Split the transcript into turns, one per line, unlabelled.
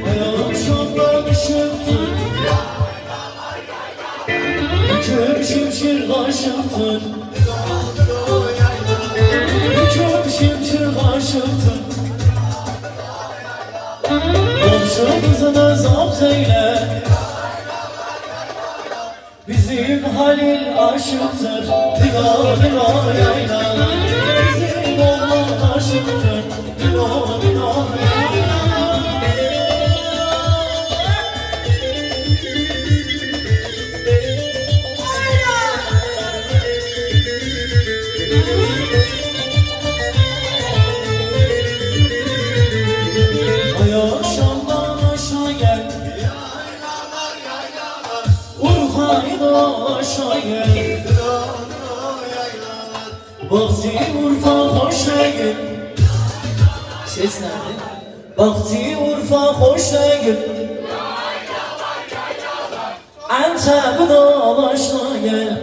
Ayakşamdan ışıktın, kör şimşir aşıktın, kör şimşir aşıktın. Komşumuzun zapt eyle, bizim Halil aşıktır. Dila dila yayla, bizim oğlan aşıktır. Dila dila yayla. Akşamdan aşağı gel, Urfa'yla aşağı gel. Baktı Urfa hoş değil. Ses nerede? Baktı Urfa hoş değil. Antep'e dolaşla gel.